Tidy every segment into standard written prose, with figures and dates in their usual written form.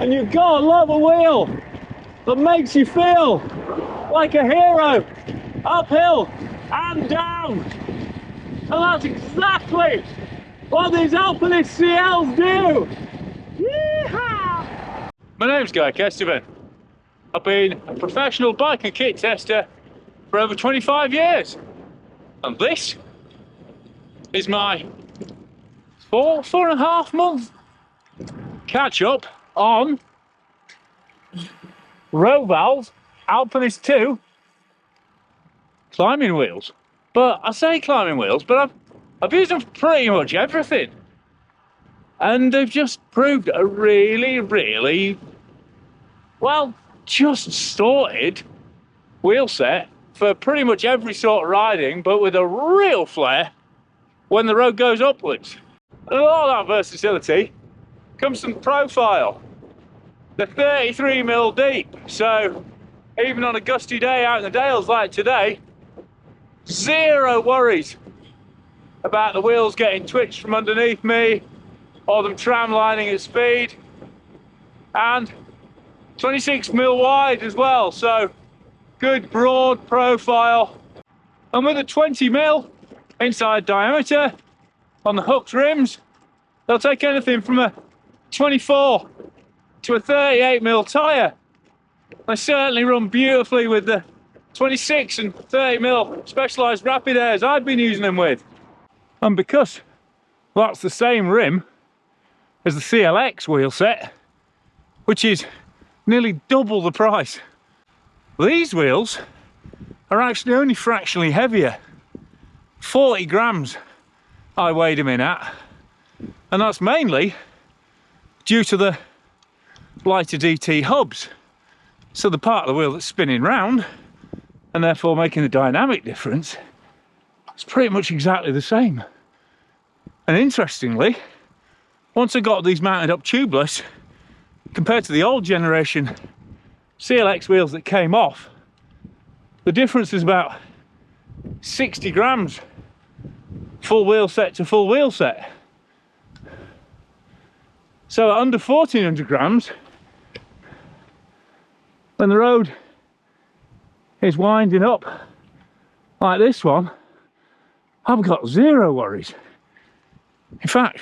And you've got to love a wheel that makes you feel like a hero, uphill and down. And that's exactly what these Alpiniste CLs do. Yeehaw! My name's Guy Kesteven. I've been a professional bike and kit tester for over 25 years. And this is my four and a half month catch up on Roval's Alpinist II climbing wheels. But I say climbing wheels, but I've used them for pretty much everything. And they've just proved a really, well, just sorted wheel set for pretty much every sort of riding, but with a real flair when the road goes upwards. And all that versatility comes from profile. They're 33mm deep, so even on a gusty day out in the dales like today, zero worries about the wheels getting twitched from underneath me or them tramlining at speed. And 26mm wide as well, so good broad profile. And with a 20mm inside diameter on the hooked rims, they'll take anything from a 24 to a 38mm tyre. They certainly run beautifully with the 26 and 30mm specialised rapid airs I've been using them with. And because that's the same rim as the CLX wheel set, which is nearly double the price, these wheels are actually only fractionally heavier. 40 grams I weighed them in at, and that's mainly due to the lighter DT hubs. So the part of the wheel that's spinning round and therefore making the dynamic difference is pretty much exactly the same. And interestingly, once I got these mounted up tubeless, compared to the old generation CLX wheels that came off, the difference is about 60 grams full wheel set to full wheel set. So at under 1400 grams, when the road is winding up like this one, I've got zero worries. In fact,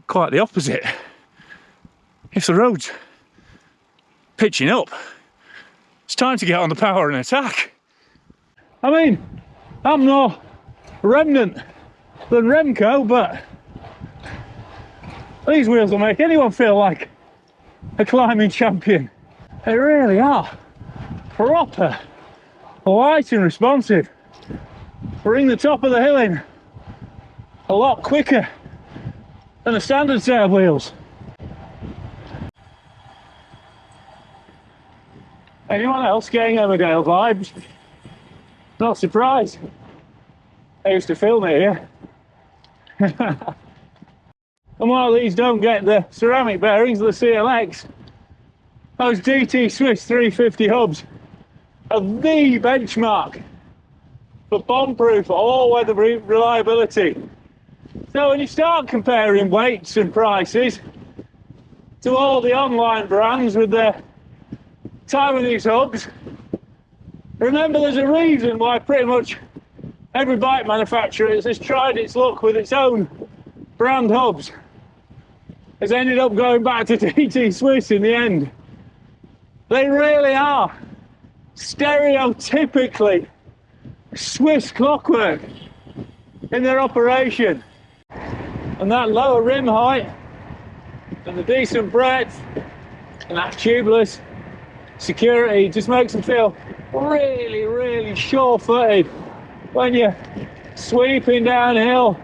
quite the opposite. If the road's pitching up, it's time to get on the power and attack. I mean, I'm no remnant than Remco, but these wheels will make anyone feel like a climbing champion. They really are proper, light and responsive. Bring the top of the hill in a lot quicker than a standard set of wheels. Anyone else getting Emmerdale vibes? Not surprised. I used to film it here. And while these don't get the ceramic bearings of the CLX, those DT Swiss 350 hubs are the benchmark for bomb-proof all-weather reliability. So when you start comparing weights and prices to all the online brands with their Taiwanese hubs, remember there's a reason why pretty much every bike manufacturer has tried its luck with its own brand hubs, has ended up going back to DT Swiss in the end. They really are stereotypically Swiss clockwork in their operation. And that lower rim height and the decent breadth and that tubeless security just makes them feel really sure-footed when you're sweeping downhill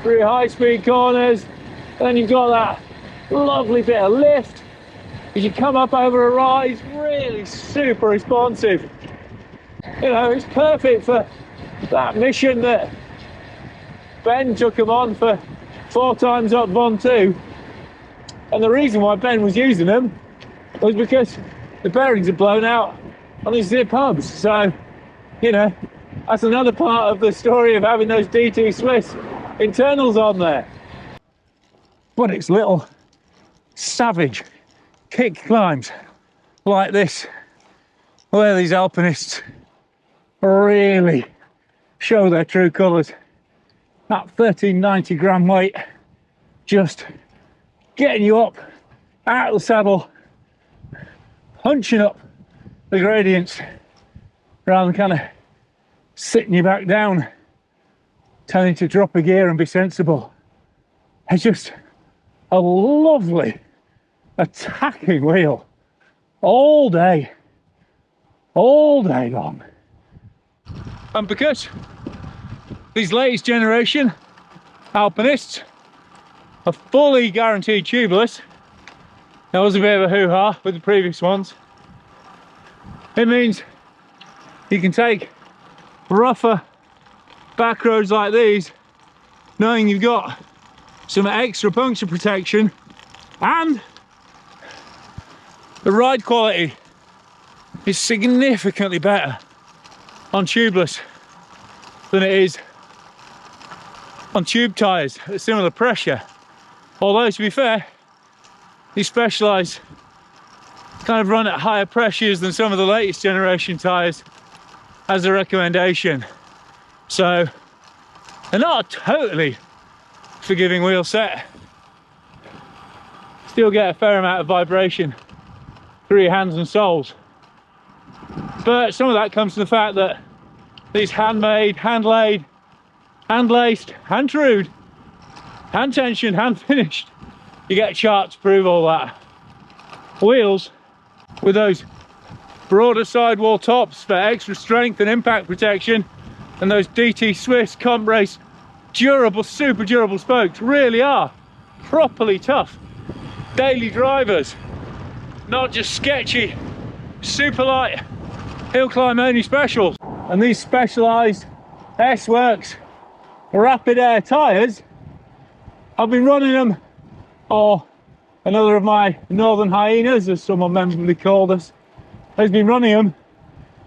through high-speed corners. Then you've got that lovely bit of lift as you come up over a rise, really super responsive. You know, it's perfect for that mission that Ben took them on for 4 times up Ventoux. And the reason why Ben was using them was because the bearings are blown out on his zip hubs. So, you know, that's another part of the story of having those DT Swiss internals on there. But it's little savage kick climbs like this, where these alpinists really show their true colours. That 1390 gram weight just getting you up out of the saddle, punching up the gradients rather than kind of sitting you back down, telling you to drop a gear and be sensible. It's just a lovely attacking wheel all day long. And because these latest generation alpinists are fully guaranteed tubeless, that was a bit of a hoo-ha with the previous ones, it means you can take rougher back roads like these knowing you've got some extra puncture protection, and the ride quality is significantly better on tubeless than it is on tube tyres at similar pressure. Although, to be fair, these Specialized kind of run at higher pressures than some of the latest generation tyres as a recommendation. So they're not a totally forgiving wheel set. Still get a fair amount of vibration through your hands and soles. But some of that comes from the fact that these handmade, hand-laid, hand-laced, hand-trued, hand-tensioned, hand-finished, you get a chart to prove all that. Wheels with those broader sidewall tops for extra strength and impact protection, and those DT Swiss comp race durable, super durable spokes really are properly tough daily drivers, not just sketchy, super light hill climb only specials. And these Specialized S-Works rapid air tyres, I've been running them, or another of my northern hyenas, as someone memorably called us, has been running them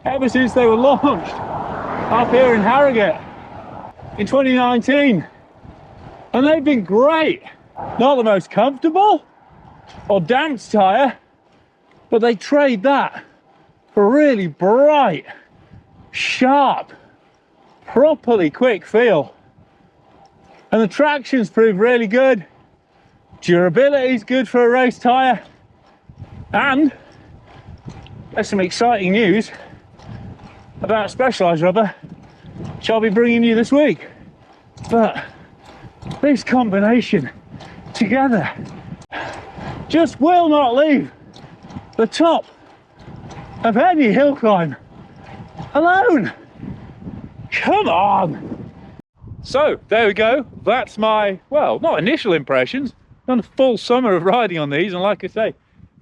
ever since they were launched up here in Harrogate in 2019, and they've been great. Not the most comfortable or dance tyre, but they trade that for a really bright, sharp, properly quick feel. And the traction's proved really good, durability's good for a race tyre, and there's some exciting news about Specialized rubber, which I'll be bringing you this week. But this combination together just will not leave the top of any hill climb alone. Come on. So there we go. That's my, well, not initial impressions, done a full summer of riding on these, and like I say,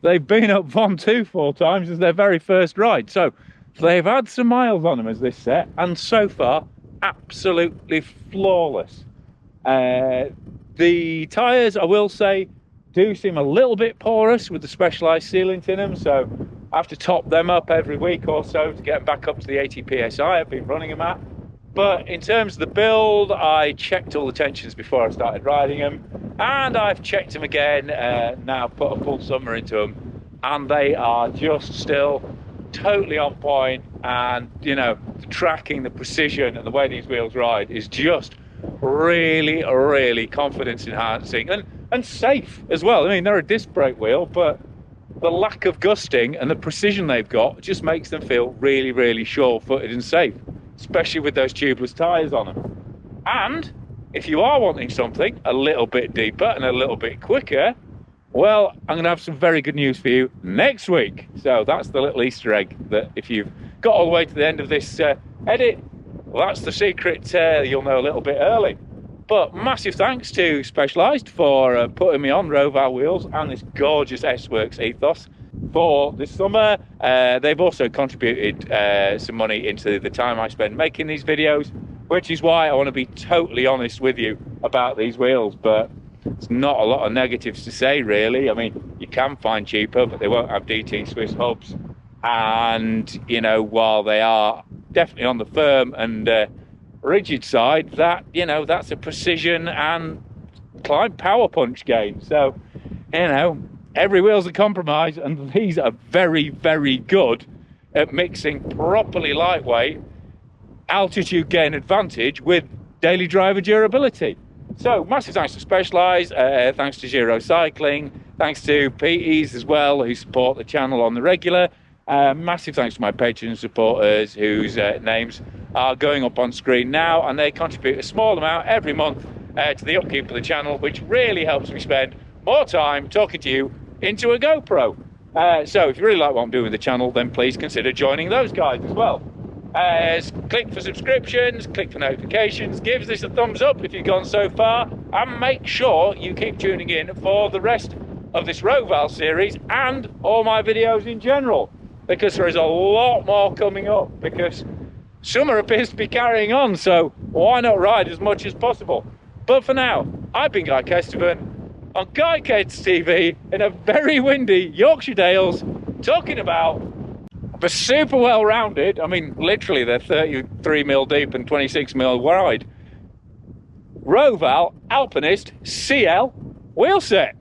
they've been up Ventoux 4 times as their very first ride. So they've had some miles on them as this set, and so far absolutely flawless. The tyres, I will say, do seem a little bit porous with the Specialized sealant in them, so I have to top them up every week or so to get them back up to the 80 psi I've been running them at. But in terms of the build, I checked all the tensions before I started riding them, and I've checked them again, now put a full summer into them, and they are just still totally on point. And you know, the tracking, the precision, and the way these wheels ride is just really confidence enhancing and safe as well. I mean, they're a disc brake wheel, but the lack of gusting and the precision they've got just makes them feel really sure-footed and safe, especially with those tubeless tyres on them. And if you are wanting something a little bit deeper and a little bit quicker, well, I'm going to have some very good news for you next week. So that's the little Easter egg, that if you've got all the way to the end of this edit, well, that's the secret. You'll know a little bit early. But massive thanks to Specialized for putting me on Roval wheels and this gorgeous S-Works ethos for this summer. They've also contributed some money into the time I spend making these videos, which is why I want to be totally honest with you about these wheels. But it's not a lot of negatives to say, really. I mean, you can find cheaper, but they won't have DT Swiss hubs. And, you know, while they are definitely on the firm and rigid side, that, you know, that's a precision and climb power punch game. So, you know, every wheel's a compromise, and these are very, very good at mixing properly lightweight altitude gain advantage with daily driver durability. So massive thanks to Specialized, thanks to Giro Cycling, thanks to PEs as well, who support the channel on the regular. Massive thanks to my Patreon supporters whose names are going up on screen now, and they contribute a small amount every month to the upkeep of the channel, which really helps me spend more time talking to you into a GoPro. So if you really like what I'm doing with the channel, then please consider joining those guys as well. Click for subscriptions, click for notifications, give this a thumbs up if you've gone so far, and make sure you keep tuning in for the rest of this Roval series and all my videos in general, because there is a lot more coming up, because summer appears to be carrying on, so why not ride as much as possible? But for now, I've been Guy Kesteven on Guy Kates TV in a very windy Yorkshire Dales, talking about the super well-rounded, I mean literally they're 33mm deep and 26mm wide, Roval Alpiniste CL wheel set.